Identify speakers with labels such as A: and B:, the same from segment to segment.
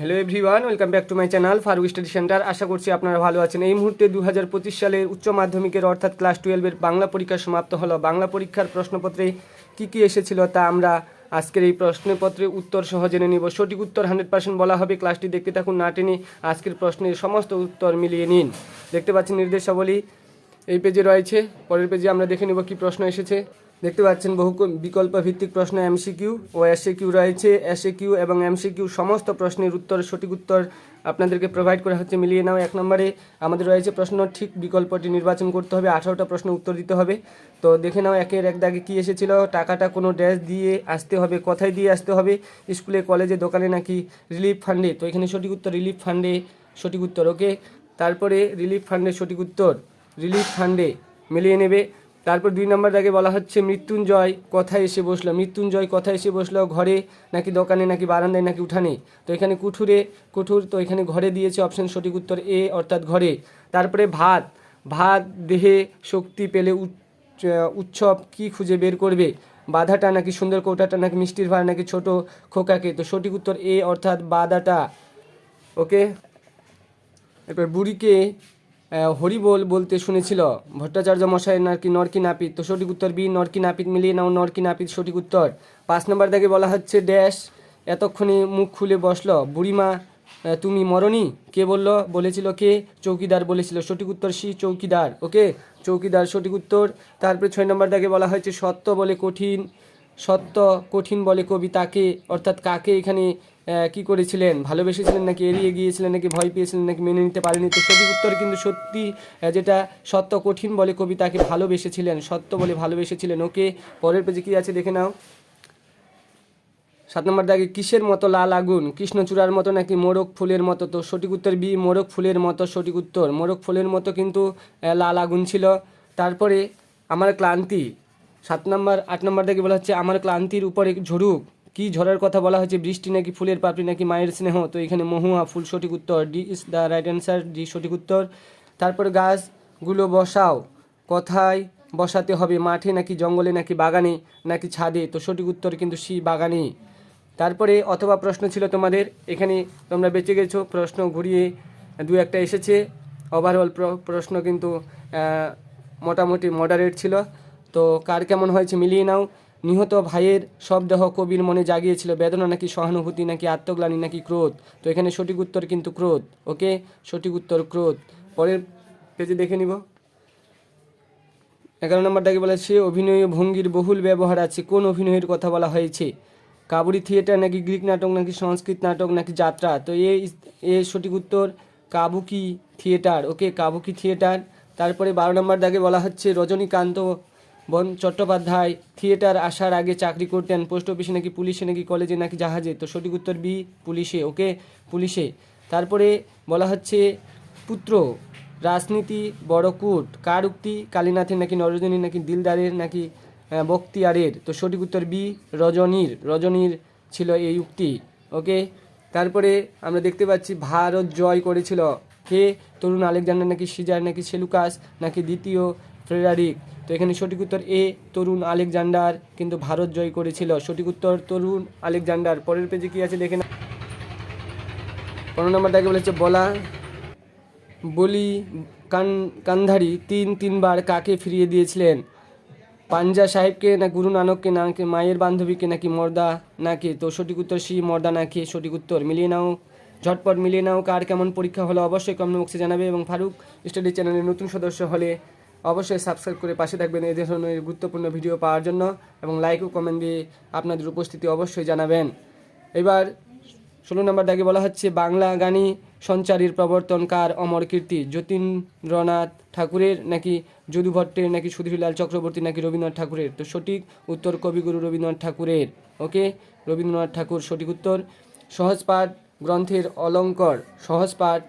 A: Hello everyone, welcome back to my channel Faruk study centre. আশা করছি আপনারা ভালো আছেন। এই মুহূর্তে 2025 সালের উচ্চ মাধ্যমিকের অর্থাৎ ক্লাস 12-এর বাংলা পরীক্ষা সমাপ্ত হলো। বাংলা পরীক্ষার প্রশ্নপত্রে কী এসেছিল তা আমরা আজকের এই প্রশ্নপত্রের উত্তর সহ জেনে নিব। সঠিক উত্তর 100% বলা হবে। ক্লাসটি দেখতে থাকুন, না টেনে আজকের প্রশ্নের সমস্ত উত্তর মিলিয়ে নিন। দেখতে পাচ্ছেন নির্দেশাবলী এই পেজে রয়েছে। পরের পেজে আমরা দেখে নেব কী প্রশ্ন এসেছে। দেখতে পাচ্ছেন বহু বিকল্প ভিত্তিক প্রশ্ন এমসিকিউ ও এসএকিউ রয়েছে। এসএকিউ এবং এমসিকিউ সমস্ত প্রশ্নের উত্তর, সঠিক উত্তর আপনাদেরকে প্রোভাইড করা হচ্ছে। মিলিয়ে নাও। 1 নম্বরে আমাদের রয়েছে প্রশ্ন ঠিক বিকল্পটি নির্বাচন করতে হবে। 18টা প্রশ্ন উত্তর দিতে হবে। তো দেখে নাও একের এক দাগে কী এসেছিল। টাকাটা কোনো ড্যাশ দিয়ে আসতে হবে। কোথায় দিয়ে আসতে হবে? স্কুলে, কলেজে, দোকানে নাকি রিলিফ ফান্ডে? তো এখানে সঠিক উত্তর রিলিফ ফান্ডে সঠিক উত্তর। ওকে, তারপরে রিলিফ ফান্ডে সঠিক উত্তর, রিলিফ ফান্ডে মিলিয়ে নেবে। তারপর 2 নম্বর দাগে বলা হচ্ছে মৃত্যুঞ্জয় কোথায় এসে বসলো। মৃত্যুঞ্জয় কোথায় এসে বসলো? ঘরে নাকি দোকানে নাকি বারান্দায় নাকি উঠানে? তো এখানে কুঠুর, তো এখানে ঘরে দিয়েছে অপশন, সঠিক উত্তর এ অর্থাৎ ঘরে। তারপরে ভাত দেহে শক্তি পেলে উৎসব কি খুঁজে বের করবে? বাধাটা নাকি সুন্দর কৌটাটা নাকি মিষ্টির ভাড়া নাকি ছোট খোকাকে? তো সঠিক উত্তর এ অর্থাৎ বাধাটা। ওকে, এরপর বুড়িকে হরিবোল বলতে শুনেছিল ভট্টাচার্য মশাই নাকি নরকি নাপিত? তো সঠিক উত্তর বি নরকি নাপিত। মিলিয়ে নাও, নরকি নাপিত সঠিক উত্তর। 5 নম্বর থেকে বলা হচ্ছে ড্যাশ এতক্ষণে মুখ খুলে বসলো বুড়িমা তুমি মরনি? কে বলেছিল কে? চৌকিদার বলেছিল। সঠিক উত্তর সি চৌকিদার। ওকে, চৌকিদার সঠিক উত্তর। তারপরে 6 নম্বর থেকে বলা হয়েছে সত্য কঠিন বলে কবি তাকে অর্থাৎ কাকে এখানে কি করেছিলেন? ভালোবেসেছিলেন নাকি এড়িয়ে গিয়েছিলেন নাকি ভয় পেয়েছিলেন নাকি মেনে নিতে পারেনি? তো সঠিক উত্তর কিন্তু সত্যি, যেটা সত্য কঠিন বলে কবি তাকে ভালোবেসেছিলেন, সত্য বলে ভালোবেসেছিলেন। ওকে, পরের পেজে কী আছে দেখে নাও। 7 নম্বর দাগে কিসের মতো লাল আগুন? কৃষ্ণচূড়ার মতো নাকি মোরগ ফুলের মতো? তো সঠিক উত্তর বি মোরগ ফুলের মতো সঠিক উত্তর। মোরগ ফুলের মতো কিন্তু লাল আগুন ছিল। তারপরে আমার ক্লান্তি 8 নম্বর দাগে বলা হচ্ছে আমার ক্লান্তির উপরে ঝরুক। কি ঝরার কথা বলা হয়েছে? বৃষ্টি নাকি ফুলের পাপড়ি নাকি মায়ের স্নেহ? তো এখানে মহুয়া ফুল সঠিক উত্তর। D is the right answer, D সঠিক উত্তর। তারপরে গাছগুলো বসাও কোথায় বসাতে হবে? মাঠে নাকি জঙ্গলে নাকি বাগানে নাকি ছাদে? তো সঠিক উত্তর কিন্তু সি বাগানে। তারপরে অথবা প্রশ্ন ছিল তোমাদের, এখানে তোমরা বেঁচে গেছো, প্রশ্ন ঘুরিয়ে 2-1টা এসেছে। ওভারঅল প্রশ্ন কিন্তু মোটামুটি মডারেট ছিল। তো কার কেমন হয়েছে মিলিয়ে নাও। নিহত ভাইয়ের শবদেহ কবির মনে জাগিয়েছিল বেদনা নাকি সহানুভূতি নাকি আত্মগ্লানি নাকি ক্রোধ? তো এখানে সঠিক উত্তর কিন্তু ক্রোধ। ওকে, সঠিক উত্তর ক্রোধ। পরের পেজে দেখে নিব। 11 নম্বর দাগে বলেছে অভিনয় ভঙ্গির বহুল ব্যবহার আছে। কোন অভিনয়ের কথা বলা হয়েছে? কাবুরি থিয়েটার নাকি গ্রিক নাটক নাকি সংস্কৃত নাটক নাকি যাত্রা? তো এ সঠিক উত্তর কাবুকি থিয়েটার। ওকে, কাবুকি থিয়েটার। তারপরে 12 নম্বর দাগে বলা হচ্ছে রজনীকান্ত চট্টোপাধ্যায় থিয়েটার আসার আগে চাকরি করতেন পোস্ট অফিসে নাকি পুলিশে নাকি কলেজে নাকি জাহাজে? তো সঠিক উত্তর বি পুলিশে। ওকে, পুলিশে। তারপরে বলা হচ্ছে পুত্র রাজনীতি বড়কুট কার উক্তি? কালীনাথের নাকি নরজনীর নাকি দিলদারের নাকি বখতিয়ারের? তো সঠিক উত্তর বি রজনীর ছিল এই উক্তি। ওকে, তারপরে আমরা দেখতে পাচ্ছি ভারত জয় করেছিল কে? তরুণ আলেকজান্ডার নাকি সিজার নাকি সেলুকাস নাকি দ্বিতীয় ফ্রেডারিক? তো এখানে সঠিক উত্তর এ তরুণ আলেকজান্ডার কিন্তু ভারত জয় করেছিল। সঠিক উত্তর তরুণ আলেকজান্ডার। পরের পেজে কী আছে দেখে না। 15 নম্বর দাগে বলেছে বলি কান্ধারি তিনবার কাকে ফিরিয়ে দিয়েছিলেন? পাঞ্জা সাহেবকে না গুরু নানককে নাকি মায়ের বান্ধবীকে নাকি মর্দা নাকি? তো সঠিক উত্তর সি মর্দা নাকি সঠিক উত্তর। মিলিয়ে নাও, ঝটপট মিলিয়ে নাও। কার কেমন পরীক্ষা হলো অবশ্যই কমেন্ট বক্সে জানাবে এবং ফারুক স্টাডি চ্যানেলের নতুন সদস্য হলে অবশ্যই সাবস্ক্রাইব করে পাশে থাকবেন এই ধরনের গুরুত্বপূর্ণ ভিডিও পাওয়ার জন্য এবং লাইক ও কমেন্ট দিয়ে আপনাদের উপস্থিতি অবশ্যই জানাবেন। এবার 16 নম্বর দাগে বলা হচ্ছে বাংলা গানি সঞ্চারীর প্রবর্তনকার অমর কীর্তি? যতীন্দ্রনাথ ঠাকুরের নাকি যদু ভট্টের নাকি সুধীরলাল চক্রবর্তী নাকি রবীন্দ্রনাথ ঠাকুরের? তো সঠিক উত্তর কবিগুরু রবীন্দ্রনাথ ঠাকুরের। ওকে, রবীন্দ্রনাথ ঠাকুর সঠিক উত্তর। সহজপাঠ গ্রন্থের অলঙ্কর সহজপাঠ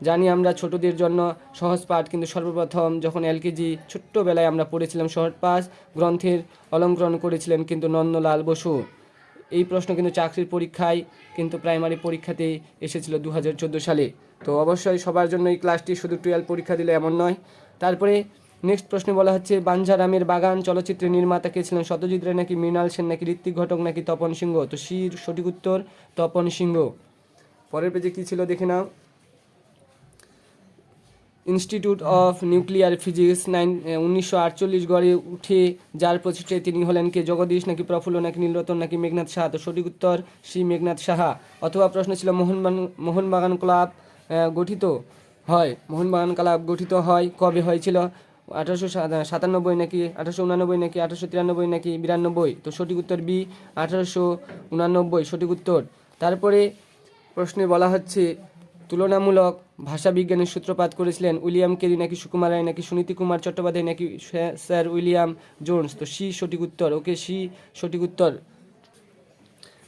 A: জানি আমরা ছোটদের জন্য সহজপাঠ, কিন্তু সর্বপ্রথম যখন এলকেজি ছোট্টবেলায় আমরা পড়েছিলাম সহজপাঠ গ্রন্থের অলঙ্করণ করেছিলেন কিন্তু নন্দলাল বসু। এই প্রশ্ন কিন্তু চাকরির পরীক্ষায় কিন্তু প্রাইমারি পরীক্ষাতে এসেছিল 2014 সালে। তো অবশ্যই সবার জন্য এই ক্লাসটি শুধু 12 পরীক্ষা দিলে এমন নয়। তারপরে নেক্সট প্রশ্নে বলা হচ্ছে বাঞ্ছারামের বাগান চলচ্চিত্রের নির্মাতা কে ছিলেন? সত্যজিৎ রায় নাকি মৃণাল সেন নাকি ঋত্বিক ঘটক নাকি তপন সিংহ? তো সির সঠিক উত্তর তপন সিংহ। পরের পেজে কী ছিল দেখে নাও। ইনস্টিটিউট অফ নিউক্লিয়ার ফিজিক্স 1948 গড়ে উঠে যার প্রতিষ্ঠায় তিনি হলেন কে? জগদীশ নাকি প্রফুল্ল নাকি নীলরতন নাকি মেঘনাথ সাহা? তো সঠিক উত্তর সি মেঘনাথ সাহা। অথবা প্রশ্ন ছিল মোহনবাগান ক্লাব গঠিত হয়, মোহনবাগান ক্লাব গঠিত হয় কবে হয়েছিল? 1897 নাকি 1889 নাকি 1893 নাকি 92? তো সঠিক উত্তর বি 1889 সঠিক উত্তর। তারপরে প্রশ্নে বলা হচ্ছে তুলনামূলক ভাষাবিজ্ঞানের সূত্রপাত করেছিলেন উইলিয়াম কেরি নাকি সুকুমার রায় নাকি সুনীতি কুমার চট্টোপাধ্যায় নাকি স্যার উইলিয়াম জোন্স? তো সি সঠিক উত্তর। ওকে, সি সঠিক উত্তর।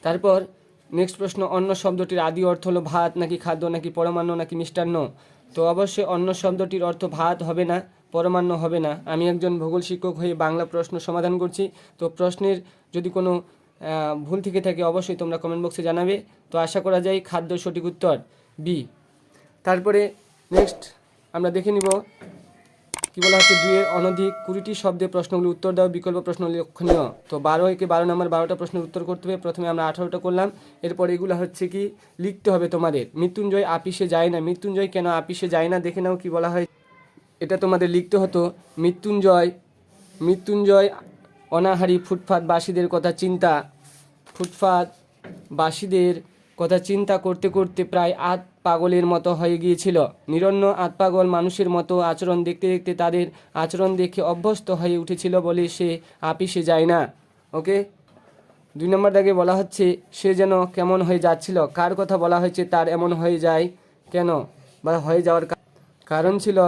A: তারপর নেক্সট প্রশ্ন, অন্ন শব্দটির আদি অর্থ হলো ভাত নাকি খাদ্য নাকি পরমান্ন নাকি মিষ্টান্ন? তো অবশ্যই অন্ন শব্দটির অর্থ ভাত হবে না, পরমান্ন হবে না। আমি একজন ভূগোল শিক্ষক হয়ে বাংলা প্রশ্ন সমাধান করছি, তো প্রশ্নের যদি কোনো ভুল থেকে থাকে অবশ্যই তোমরা কমেন্ট বক্সে জানাবে। তো আশা করা যায় খাদ্য সঠিক উত্তর বি। তারপরে নেক্সট আমরা দেখে নিব কী বলা হচ্ছে, 2-এর অনধিক 20টি শব্দে প্রশ্নগুলি উত্তর দাও, বিকল্প প্রশ্ন লক্ষণীয়। তো 12 নম্বর 12টা প্রশ্নের উত্তর করতে হবে। প্রথমে আমরা 18টা করলাম, এরপর এগুলো হচ্ছে কি লিখতে হবে তোমাদের। মৃত্যুঞ্জয় আপিসে যায় না, মৃত্যুঞ্জয় কেন আপিসে যায় না দেখে নাও কি বলা হয়। এটা তোমাদের লিখতে হতো, মৃত্যুঞ্জয় অনাহারী ফুটপাতবাসীদের কথা চিন্তা করতে করতে প্রায় পাগলের মতো হয়ে গিয়েছিল। নিরন্ন পাগল মানুষের মতো আচরণ দেখতে দেখতে তাদের আচরণ দেখে অভ্যস্ত হয়ে উঠেছিল বলে সে আপিসে যায় না। ওকে, 2 নম্বর দাগে বলা হচ্ছে সে যেন কেমন হয়ে যাচ্ছিল। কার কথা বলা হয়েছে তার এমন হয়ে যায় কেন বা হয়ে যাওয়ার কারণ ছিল?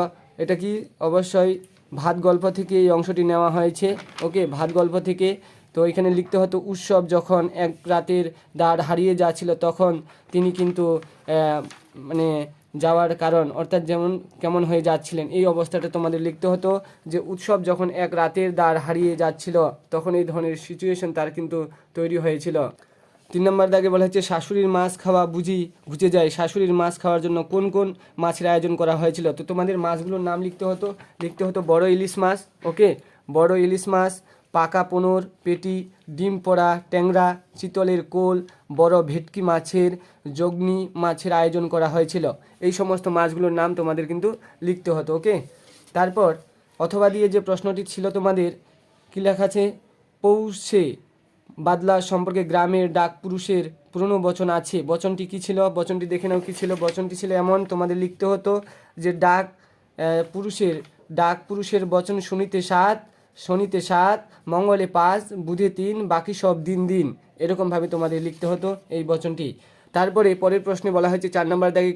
A: এটা কি অবশ্যই ভাত গল্প থেকে এই অংশটি নেওয়া হয়েছে। ওকে, ভাত গল্প থেকে। তো এখানে লিখতে হতো উৎসব যখন এক রাতের দাঁড় হারিয়ে যাচ্ছিল তখন তিনি কিন্তু মানে যাওয়ার কারণ, অর্থাৎ যেমন কেমন হয়ে যাচ্ছিলেন এই অবস্থাটা তোমাদের লিখতে হতো, যে উৎসব যখন এক রাতের দাঁড় হারিয়ে যাচ্ছিল তখন এই ধরনের সিচুয়েশন তার কিন্তু তৈরি হয়েছিল। 3 নম্বর দাগে বলা হচ্ছে শাশুড়ির মাছ খাওয়া বুঝি ঘুচে যায়। শাশুড়ির মাছ খাওয়ার জন্য কোন কোন মাছের আয়োজন করা হয়েছিল? তো তোমাদের মাছগুলোর নাম লিখতে হতো বড় ইলিশ মাছ। ওকে, বড় ইলিশ মাছ, পাকা পোনর, পেটি, ডিম পোড়া, ট্যাংরা, চিতলের কোল, বড় ভেটকি মাছের, জগনি মাছের আয়োজন করা হয়েছিল। এই সমস্ত মাছগুলোর নাম তোমাদের কিন্তু লিখতে হতো। ওকে, তারপর অথবা দিয়ে যে প্রশ্নটি ছিল তোমাদের কী লেখা আছে, পৌষে বাদলা সম্পর্কে গ্রামের ডাক পুরুষের পুরনো বচন আছে। বচনটি কী ছিল? বচনটি দেখে নাও কী ছিল। বচনটি ছিল এমন, তোমাদের লিখতে হতো যে ডাক পুরুষের বচন শনিতে 7, মঙ্গলে 5, বুধে 3, বাকি সব দিন। এরকমভাবে তোমাদের লিখতে হতো এই বচনটি। তারপরে পরের প্রশ্নে বলা হয়েছে 4 নম্বর দাগে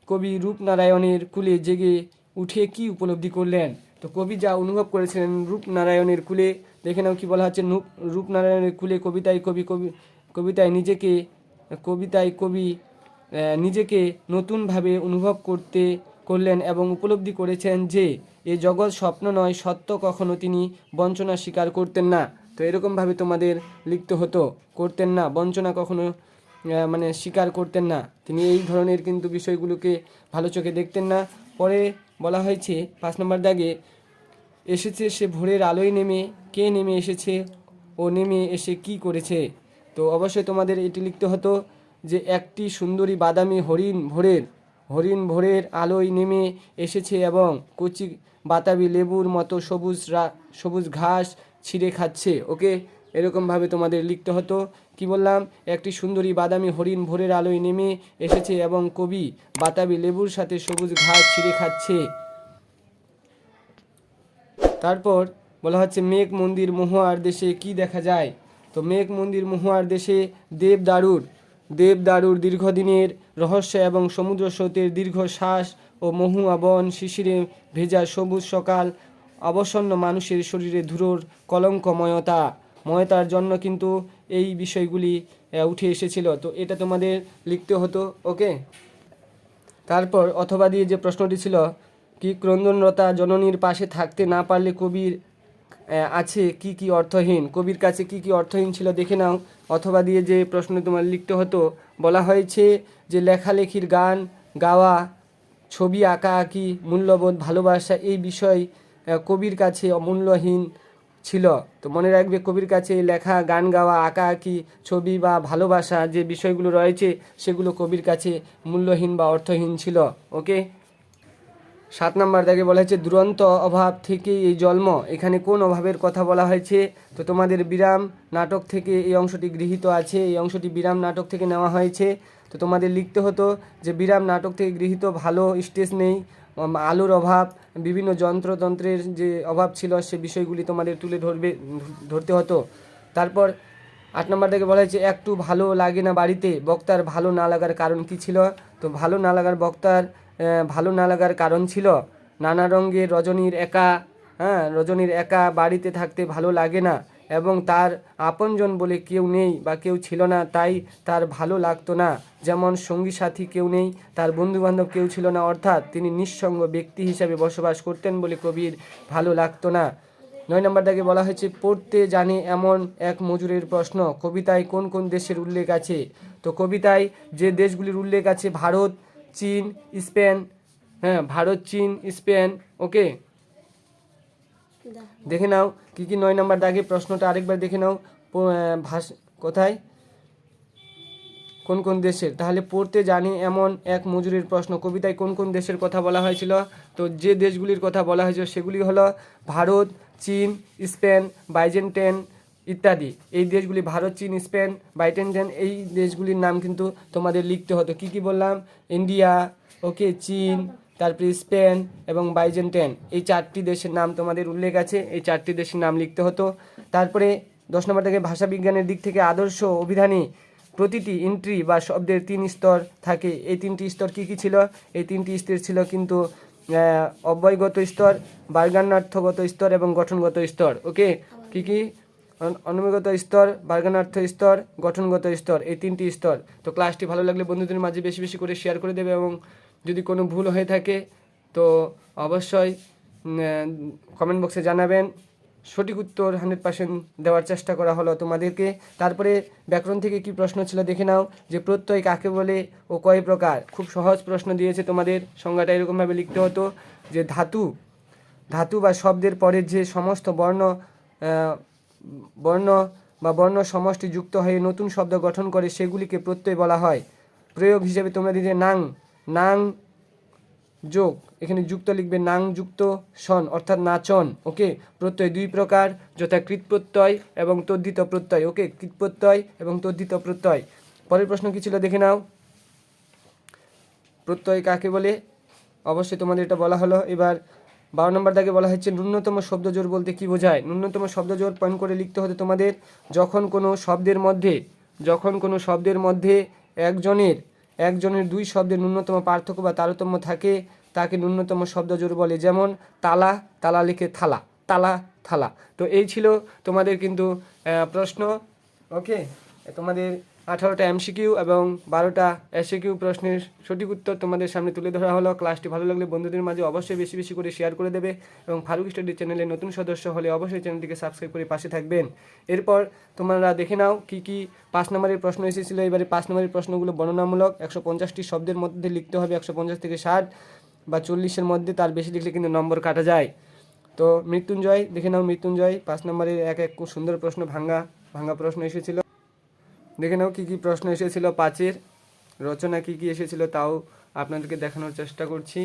A: কবি রূপনারায়ণের কুলে জেগে উঠে কি উপলব্ধি করলেন? তো কবি যা অনুভব করেছিলেন রূপনারায়ণের কুলে, দেখে নাও কি বলা হচ্ছে, রূপনারায়ণের কুলে কবিতায় কবি নিজেকে নতুনভাবে অনুভব করলেন এবং উপলব্ধি করেছেন যে এ জগৎ স্বপ্ন নয়, সত্য। কখনো তিনি বঞ্চনা স্বীকার করতেন না। তো এরকমভাবে তোমাদের লিখতে হতো, করতেন না, বঞ্চনা কখনো স্বীকার করতেন না। তিনি এই ধরনের কিন্তু বিষয়গুলোকে ভালো চোখে দেখতেন না। পরে বলা হয়েছে 5 নম্বর দাগে এসেছে সে ভোরের আলোয় নেমে, কে নেমে এসেছে ও নেমে এসে কি করেছে? তো অবশ্যই তোমাদের এটি লিখতে হতো যে একটি সুন্দরী বাদামি হরিণ ভোরের আলোয় নেমে এসেছে এবং কচি বাতাবি লেবুর মতো সবুজ ঘাস ছিঁড়ে খাচ্ছে। ওকে, এরকমভাবে তোমাদের লিখতে হতো। কি বললাম? একটি সুন্দরী বাদামি হরিণ ভোরের আলোয় নেমে এসেছে এবং কবি বাতাবি লেবুর সাথে সবুজ ঘাস ছিঁড়ে খাচ্ছে। তারপর বলা হচ্ছে মেঘ মন্দির মহুয়ার দেশে কি দেখা যায়? তো মেঘ মন্দির মহুয়ার দেশে দেবদারুর দীর্ঘদিনের রহস্য এবং সমুদ্র স্রোতের দীর্ঘ শ্বাস ও মহুয়া বন, শিশিরে ভেজা সবুজ সকাল, অবসন্ন মানুষের শরীরে ধুলোর ময়তার জন্য কিন্তু এই বিষয়গুলি উঠে এসেছিল। তো এটা তোমাদের লিখতে হতো। ওকে, তারপর অথবা দিয়ে যে প্রশ্নটি ছিল কি ক্রন্দনরতা জননীর পাশে থাকতে না পারলে কবির আছে কি অর্থহীন? কবির কাছে কি অর্থহীন ছিল দেখে নাও। অথবা দিয়ে যে প্রশ্ন তোমার লিখতে হতো, বলা হয়েছে যে লেখালেখির, গান গাওয়া, ছবি আঁকি, মূল্যবোধ, ভালোবাসা এই বিষয় কবির কাছে অমূল্যহীন ছিল। তো মনে রাখবে, কবির কাছে লেখা, গান গাওয়া, আঁকা আঁকি, ছবি বা ভালোবাসা যে বিষয়গুলো রয়েছে সেগুলো কবির কাছে মূল্যহীন বা অর্থহীন ছিল। ওকে। 7 নম্বর দাগে বলা হয়েছে দুরন্ত অভাব থেকে এই জন্ম। এখানে কোন অভাবের কথা বলা হয়েছে? তো তোমাদের বিরাম নাটক থেকে এই অংশটি গৃহীত আছে, এই অংশটি বিরাম নাটক থেকে নেওয়া হয়েছে। তো তোমাদের লিখতে হতো যে বিরাম নাটক থেকে গৃহীত, ভালো স্টেজ নেই, আলোর অভাব, বিভিন্ন যন্ত্রতন্ত্রের যে অভাব ছিল সে বিষয়গুলি তোমাদের তুলে ধরতে হতো। তারপর 8 নম্বর থেকে বলা হয়েছে একটু ভালো লাগে না বাড়িতে, বক্তার ভালো না লাগার কারণ কি ছিল? তো ভালো না লাগার কারণ ছিল নানা রঙের রজনীর একা বাড়িতে থাকতে ভালো লাগে না, এবং তার আপনজন বলে কেউ নেই বা কেউ ছিল না, তাই তার ভালো লাগতো না। যেমন সঙ্গী সাথী কেউ নেই, তার বন্ধুবান্ধব কেউ ছিল না, অর্থাৎ তিনি নিঃসঙ্গ ব্যক্তি হিসাবে বসবাস করতেন বলে কবির ভালো লাগতো না। 9 নম্বর দাগে বলা হয়েছে পড়তে জানে এমন এক মজুরের প্রশ্ন। কবিতায় কোন কোন দেশের উল্লেখ আছে? তো কবিতায় যে দেশগুলির উল্লেখ আছে ভারত, চীন, স্পেন। ভারত, চীন, স্পেন। ওকে, দেখে নাও কি কি 9 নম্বর দাগে প্রশ্নটা আরেকবার দেখে নাও। কোথায় কোন কোন দেশের? তাহলে পড়তে জানি এমন এক মজুরির প্রশ্ন, কবিতায় কোন কোন দেশের কথা বলা হয়েছিল? তো যে দেশগুলির কথা বলা হয়েছিল সেগুলি হলো ভারত, চীন, স্পেন, বাইজেন্টাইন ইত্যাদি। এই দেশগুলি ভারত, চীন, স্পেন, বাইজেন্টাইন, এই দেশগুলির নাম কিন্তু তোমাদের লিখতে হতো। কি কি বললাম? ইন্ডিয়া, ওকে, চীন, তারপরে স্পেন এবং বাইজেন্টাইন, এই 4টি দেশের নাম তোমাদের উল্লেখ আছে, এই 4টি দেশের নাম লিখতে হতো। তারপরে 10 নম্বর থেকে ভাষা বিজ্ঞানের দিক থেকে আদর্শ অভিধানে প্রতিটি এন্ট্রি বা শব্দের 3 স্তর থাকে। এই 3টি স্তর কি কি ছিল? এই 3টি স্তর ছিল কিন্তু অব্যয়গত স্তর, বার্গান্যার্থগত স্তর এবং গঠনগত স্তর। ওকে, কি কি? অনুগত স্তর, বার্গান্যার্থ স্তর, গঠনগত স্তর, এই 3টি স্তর। তো ক্লাসটি ভালো লাগলে বন্ধুদের মাঝে বেশি বেশি করে শেয়ার করে দেবে, এবং যদি কোনো ভুল হয়ে থাকে তো অবশ্যই কমেন্ট বক্সে জানাবেন। সঠিক উত্তর 100% দেওয়ার চেষ্টা করা হলো তোমাদেরকে। তারপরে ব্যাকরণ থেকে কি প্রশ্ন ছিল দেখে নাও, যে প্রত্যয় কাকে বলে ও কয় প্রকার। খুব সহজ প্রশ্ন দিয়েছে তোমাদের, সংজ্ঞাটা এরকমভাবে লিখতে হতো যে ধাতু বা শব্দের পরে যে সমস্ত বর্ণ বর্ণ সমষ্টি যুক্ত হয়ে নতুন শব্দ গঠন করে সেগুলিকে প্রত্যয় বলা হয়। প্রয়োগ হিসেবে তোমরা দিতে নাং যোগ, এখানে যুক্ত লিখবে নাং যুক্ত সন, অর্থাৎ নাচন। ওকে, প্রত্যয় 2 প্রকার, যথা কৃত প্রত্যয় এবং তদ্ধিত প্রত্যয়। ওকে, কৃত প্রত্যয় এবং তদ্ধিত প্রত্যয়। পরের প্রশ্ন কি ছিল দেখে নাও, প্রত্যয় কাকে বলে? অবশ্যই তোমাদের এটা বলা হলো। এবার 12 নম্বর দাগে বলা হচ্ছে ন্যূনতম শব্দজোড় বলতে কি বোঝায়? ন্যূনতম শব্দজোড় পয়েন্ট করে লিখতে হতে তোমাদের, যখন কোনো শব্দের মধ্যে একজনের 2 শব্দের ন্যূনতম পার্থক্য বা তারতম্য থাকে তাকে ন্যূনতম শব্দজোড় বলে। যেমন তালা লিখে থালা। তো এই ছিল তোমাদের কিন্তু প্রশ্ন। ওকে, তোমাদের 18টা এমসিকিউ এবং 12টা এসিকিউ প্রশ্নের সঠিক উত্তর তোমাদের সামনে তুলে ধরা হলো। ক্লাসটি ভালো লাগলে বন্ধুদের মাঝে অবশ্যই বেশি বেশি করে শেয়ার করে দেবে, এবং ফারুক স্টাডি চ্যানেলে নতুন সদস্য হলে অবশ্যই চ্যানেলটিকে সাবস্ক্রাইব করে পাশে থাকবেন। এরপর তোমরা দেখে নাও কি কি 5 নম্বরের প্রশ্ন এসেছিলো। এবারে 5 নম্বরের প্রশ্নগুলো বর্ণনামূলক, 150টি শব্দের মধ্যে লিখতে হবে, 150 থেকে 60 বা 40-এর মধ্যে, তার বেশি লিখলে কিন্তু নম্বর কাটা যায়। তো মৃত্যুঞ্জয় দেখে নাও, মৃত্যুঞ্জয় 5 নম্বরের এক খুব সুন্দর প্রশ্ন, ভাঙ্গা প্রশ্ন এসেছিল। দেখে নাও কী কী প্রশ্ন এসেছিল, 5-এর রচনা কী কী এসেছিল তাও আপনাদেরকে দেখানোর চেষ্টা করছি।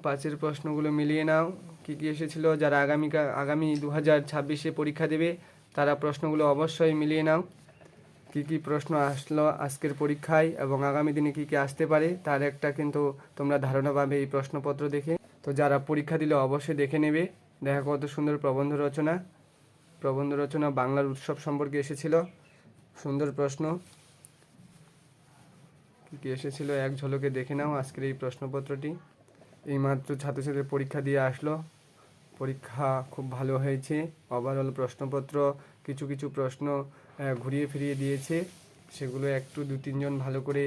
A: 5-এর প্রশ্নগুলো মিলিয়ে নাও কী কী এসেছিল। যারা আগামী 2026-এ পরীক্ষা দেবে তারা প্রশ্নগুলো অবশ্যই মিলিয়ে নাও, কী কী প্রশ্ন আসলো আজকের পরীক্ষায় এবং আগামী দিনে কী কী আসতে পারে তার একটা কিন্তু তোমরা ধারণা পাবে এই প্রশ্নপত্র দেখে। তো যারা পরীক্ষা দিলে অবশ্যই দেখে নেবে। দেখা কত সুন্দর প্রবন্ধ রচনা বাংলার উৎসব সম্পর্কে এসেছিল, সুন্দর প্রশ্ন কী কী এসেছিল এক ঝলকে দেখে নাও আজকের এই প্রশ্নপত্রটি। এইমাত্র ছাত্রছাত্রীদের পরীক্ষা দিয়ে আসলো, পরীক্ষা খুব ভালো হয়েছে। ওভারঅল প্রশ্নপত্র কিছু কিছু প্রশ্ন ঘুরিয়ে ফিরিয়ে দিয়েছে, সেগুলো একটু 2-3 জন ভালো করে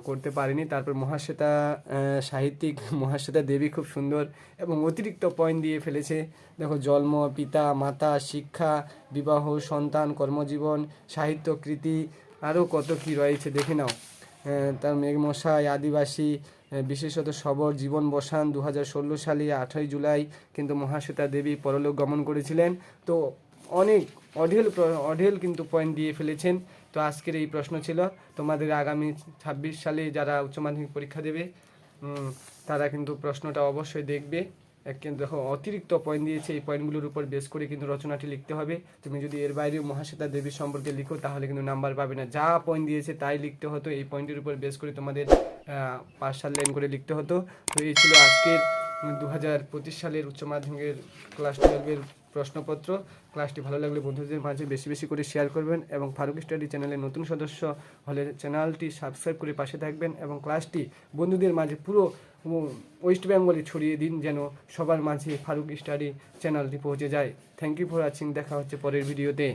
A: করতে পারেনি। তারপর মহাশ্বেতা দেবী খুব সুন্দর এবং অতিরিক্ত পয়েন্ট দিয়ে ফেলেছে। দেখো, জন্ম, পিতা, মাতা, শিক্ষা, বিবাহ, সন্তান, কর্মজীবন, সাহিত্য কৃতি, আরও কত কি রয়েছে দেখে নাও। তার মেঘমশাই, আদিবাসী, বিশেষত শবর, জীবন বসান 2016 সালে 8ই জুলাই কিন্তু মহাশ্বেতা দেবী পরলোক গমন করেছিলেন। তো অনেক অঢেল কিন্তু পয়েন্ট দিয়ে ফেলেছেন। তো আজকের এই প্রশ্ন ছিল তোমাদের আগামী 26 সালে যারা উচ্চ মাধ্যমিক পরীক্ষা দেবে তারা কিন্তু প্রশ্নটা অবশ্যই দেখবে। কিন্তু দেখো অতিরিক্ত পয়েন্ট দিয়েছে, এই পয়েন্টগুলোর উপর বেস করে কিন্তু রচনাটি লিখতে হবে। তুমি যদি এর বাইরে মহাশ্বেতা দেবীর সম্পর্কে লিখো তাহলে কিন্তু নাম্বার পাবে না। যা পয়েন্ট দিয়েছে তাই লিখতে হতো, এই পয়েন্টের উপর বেস করে তোমাদের 5-7 লাইন করে লিখতে হতো। তো এই ছিল আজকের 2025 সালের উচ্চ মাধ্যমিকের ক্লাস 12-এর প্রশ্নপত্র। ক্লাসটি ভালো লাগলে বন্ধুদের মাঝে বেশি বেশি করে শেয়ার করবেন এবং ফারুক স্টাডি চ্যানেলে নতুন সদস্য হলে চ্যানেলটি সাবস্ক্রাইব করে পাশে থাকবেন এবং ক্লাসটি বন্ধুদের মাঝে পুরো ওয়েস্ট বেঙ্গলে ছড়িয়ে দিন, যেন সবার মাঝে ফারুক স্টাডি চ্যানেলটি পৌঁছে যায়। Thank you for watching. দেখা হচ্ছে পরের ভিডিওতে।